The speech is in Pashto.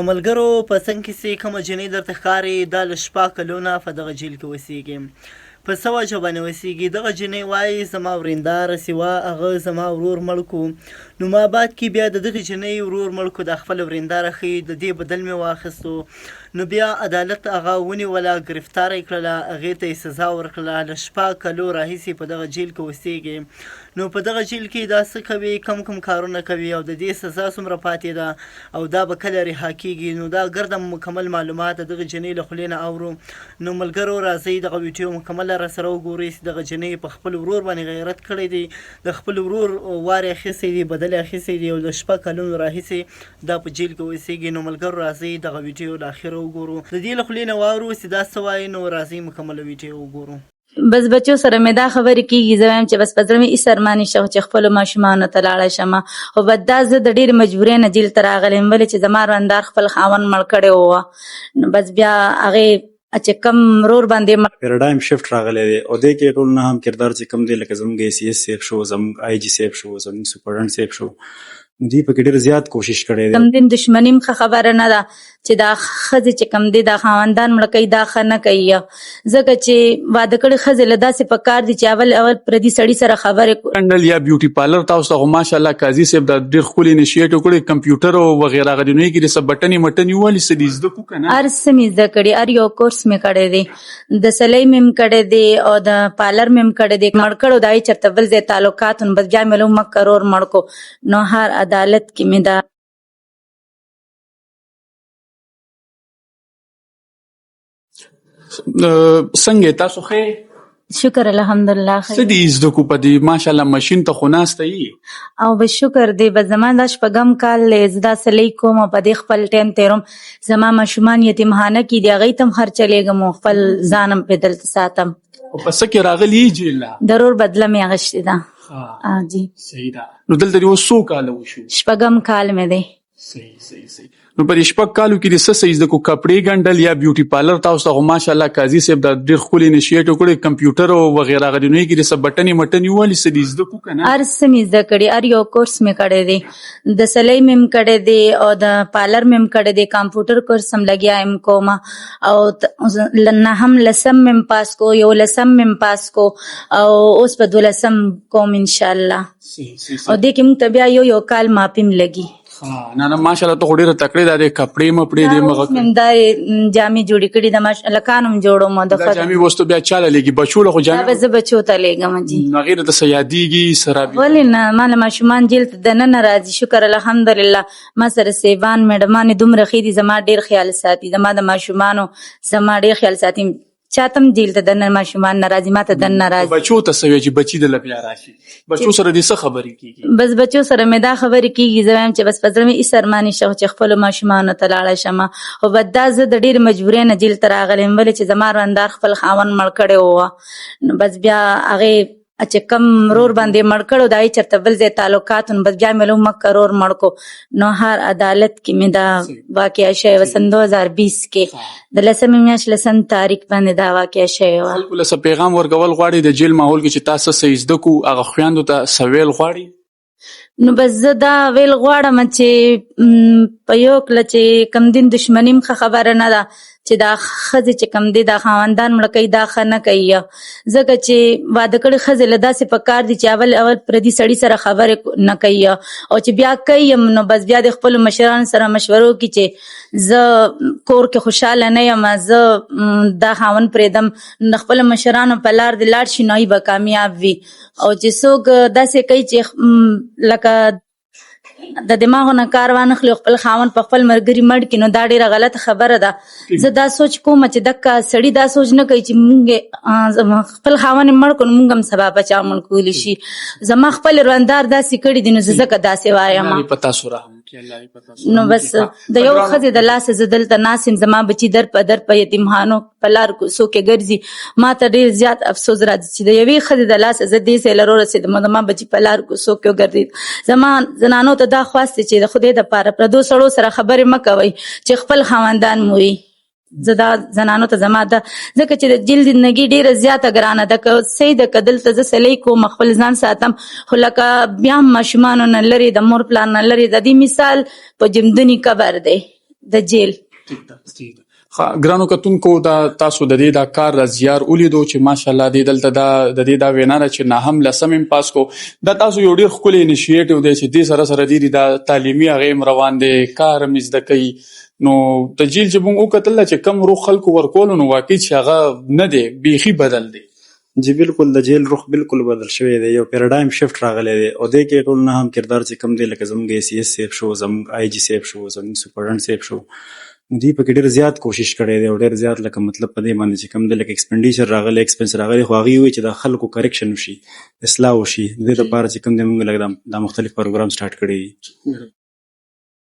ملګرو په څنګ کې چې کومه جنۍ درته ښکاري دا له 6 کلونه په دغه جیل کې اوسېږي. په څه وجه باندې اوسېږي؟ دغه جنۍ وایي زما ورېنداره سوه هغه زما ورور مړ کړو. نو ما بعد کې بیا د دغې جنۍ ورور مړ کړو، د خپله ورېنداره ښیي، د دې بدل مې واخیستو. نو بیا عدالت هغه ونیوله، ګرفتاره یې کړله، هغې ته یې سزا ورکړله. له 6 کلو راهیسې په دغه جیل کې اوسېږي. نو په دغه جیل کې دا څه کوي، کم کارونه کوي او د دې سزا څومره پاتې ده او دا به کله رها کېږي. نو دا ګرده مکمل معلومات د دغه جنۍ له خولې نه اورو. نو ملګرو راځئ دغه ویډیو مکمله راسره وګورئ چې دغه جنۍ په خپل ورور باندې غیرت کړی دی، د خپل ورور وار یې اخیستی دی، بدل یې اخیستی دی او د 6 کلونو راهیسې دا په جیل کې اوسېږي. نو ملګرو راځئ دغه ویډیو له اخره وګورو، د دې له خولې نه واورو چې دا څه وایي. نو راځئ مکمله ویډیو وګورو. بس بچو سره مې دا خبرې کېږي، زه وایم چې بس په زړه مې هېڅ ارمان نشته چې خپلو ماشومانو ته لاړه شمه. خو بس دا زه د ډېرې مجبورۍ نه جیل ته راغلی یم، ولې چې زما ورندار خپل خاوند مړ کړی وه. نو بس بیا هغې چې کم ورور باندې پیراډایم شفټ راغلی دی او دې کې ټول نه هم کردار چې کوم دی لکه زموږ ایس سی ایس صاحب شو، زموږ آی جي صاحب شو، زموږ سپرډنټ صاحب شو، دوی پکې ډېر زیات کوشش کړی دی. کم دین دشمني هم ښه خبره نه ده چې دا ښځې چې کم دی دا خاوندان مړه کوي، دا ښه نه کوي. ځکه چې واده کړې ښځې له داسې په کار دي چې اول پردي سړي سره خبرې کنډل یا بیوټي پارلر تاسو ته خو ماشاءالله قاضي صاحب دا ډېر ښکلي انیشیټیو کړی، کمپیوټر او وغیره هغه دنیوي کې د څه بټنې مټنې والي څه دي زده کړو که نه؟ هر څه مې زده کړي، هر یو کورس مې کړی دی، د سلۍ مې هم کړی دی او د پارلر مې هم کړی دی. مړ کړو دا یې چېرته بل ځای تعلقات نو بس بیا مې له مک کرور مړ کړو. نو هر عدالت کې مې دا څنګه تاسو ښه شکر الحمدلله څه دي زده کړو په دې ماشاءالله ماشین ته خو ناسته یې او بس شکر دی. بس زما دا 6 کال دی، زه دا سلۍ کوم او په دې خپل ټایم تېروم. زما ماشومان یتیمخانه کې دي، هغوی ته هم خرچلیږم او خپل ځان هم پرې دلته ساتم. او په څه کې راغلي یې جیل نه؟ د رور بدله مې اخیستې ده. جی صحیح ده. نو دلته دې اوس څو کاله وشو؟ 6 کال مې دی. صحیح. نو په دې 6 کالو کې د څه څه زده کړو؟ کپړې ګنډل یا بیوټي پارلر تاسو ته خو ماشاءالله قاضي صاحب دا ډېر ښکلي انیشیټیو کړی، کمپیوټر او وغیره هغه دنیوي کې د څه بټنې مټنې والي څه دي زده کړو که نه؟ هر څه مې زده کړي، هر یو کورس مې کړی دی، د سلۍ مې هم کړی دی او د پارلر مې هم کړی دی، کمپیوټر کورس هم لګیا یم کومه او 9 10 مې هم پاس کو، 11 مې هم پاس کو او اوس په 12 کوم انشاءالله. او دې کې موږ ته بیا یو کال ماپي هم لګي. نه ماشاءالله ته خو ډېره تکړې ده، د کپړې مپړې دې مغه اوس مې هم دا جامې جوړې کړي د لکان هم جوړوم. دا جامې اوس ته بیا چاله لېږي؟ بچو له خو دا به زه بچو ته لېږم. جي هغې ته څه یادېږي څه رابي؟ ولې نه، ما له ماشومان جیل ته دننه راځي، شکر الحمدلله. ما سره سیوان میډمانې دومره ښې دي، زما ډېر خیال ساتي، زما د ماشومانو زما ډېر خیال ساتي. چاته هم جیل ته دننه ماشومان نه راځي، ما ته دننه راځي. بچو ته څه وایي چې بچي دله بیا راشي؟ بچو سره دې څه خبرې کېږي؟ بس بچو سره مې دا خبرې کېږي، زه وایم چې بس په زړه مې هېڅ ارمان نشته چې خپلو ماشومانو ته لاړه شمه. خو بس دا زه د ډېرې مجبورۍ نه جیل ته راغلی یم، ولې چې زما ورندار خپل خاوند مړ کړی وه. نو بس بیا هغې چې کم ورور باندې مړ کړو دا یې چېرته بل ځای تعلقات نو بس بیا مې له مک کرور مړ کړو. نو هر عدالت کې مې دا واقعه شوې وه سن 2020 کې د 10 میاشتې 10 تاریخ باندې دا واقعه شوې وه. خلکو له څه پیغام ورکول غواړي د جیل ماحول کې چې تاسو څه زده کړو، هغه خویندو ته څه ویل غواړي؟ نو بس زه دا ویل غواړم چې په یو کله چې کم دین دشمني هم ښه خبره نه ده چې دا ښځې چې کم دی دا خاوندان مړه کوي، دا ښه نه کوي. ځکه چې واده کړې ښځې له داسې په کار دي چې اول پردي سړي سره خبرې نه کوي او چې بیا کوي نو بس بیا د خپلو مشرانو سره مشورو کې چې زه کور کې خوشحاله نه یم، زه دا خاوند پرېږدم، د خپلو مشرانو په لار دې لاړ شي نو هغوی به کامیاب وي. او چې څوک داسې کوي چې لکه د دماغو نه کار وانخلي او خپل خاوند په خپل ملګري مړ کړي نو دا ډېره غلطه خبره ده. زه دا سوچ کوم چې دکه سړي دا سوچ نه کوي چې مونږ خپل خاوند یې مړ کړو نو مونږ هم سبا به چا مړ کولی شي. زما خپل ورندار داسې کړي دي نو زه ځکه داسې وایم. نو بس د یو ښځې د لاسه زه دلته ناست یم، زما بچي در په یتیمخانو په لار کوڅو کې ګرځي. ما ته ډېر زیات افسوس راځي چې د یوې ښځې د لاسه زه دې ځای له ورسېدم، زما بچي په لار کوڅو کې وګرځېد. زما زنانو ته دا خواست دی چې د خدای دپاره پردو سړو سره خبرې مه کوئ چې خپل خاوندان مو وي. زه دا زنانو ته زما ده ځکه چې د جیل زندګي ډېره زیاته ګرانه ده. که صحیح ده که دلته زه سلۍ کوم خپل ځان ساتم، خو لکه بیا هم ماشومانو نه لرې، د مور پلار نه لرې، د دې مثال په جمدني قبر دی. د جیل. ګرانو کتونکو دا تاسو د دې دا کار را زیار ولیدو چې ماشاءالله دې دلته د دې دا وینا ده چې نه هم لسم هم پاس کو دا تاسو یو ډیر ښکلی انیشیټیو دی چې دې سره سره دې دا تعلیمي هغې هم روان دی کار هم زده کوي نو د جیل چې موږ وکتل چې کم روح خلکو ورکولو نو واقعي چې هغه نه دی بیخي بدل دی. جی بالکل د جیل روح بالکل بدل شوی دی یو پیراډایم شفت راغلی دی او دې کې ټول نه هم کردار چې کم دی لکه زموږ سی ایس صاحب شو زموږ آی جی صاحب شو زموږ سپرډنټ صاحب شو دوی په کې ډېر زیات کوشش کړی دی او ډېر زیات لکه مطلب په دې باندې چې کم دی لکه ایکسپنډیچر راغلی ایکسپنس راغلی خو هغوی وایي چې د خلکو کریکشن وشي اصلاح وشي د دې لپاره چې کم دی موږ لږ دا مختلف پروګرام سټارټ کړی دي.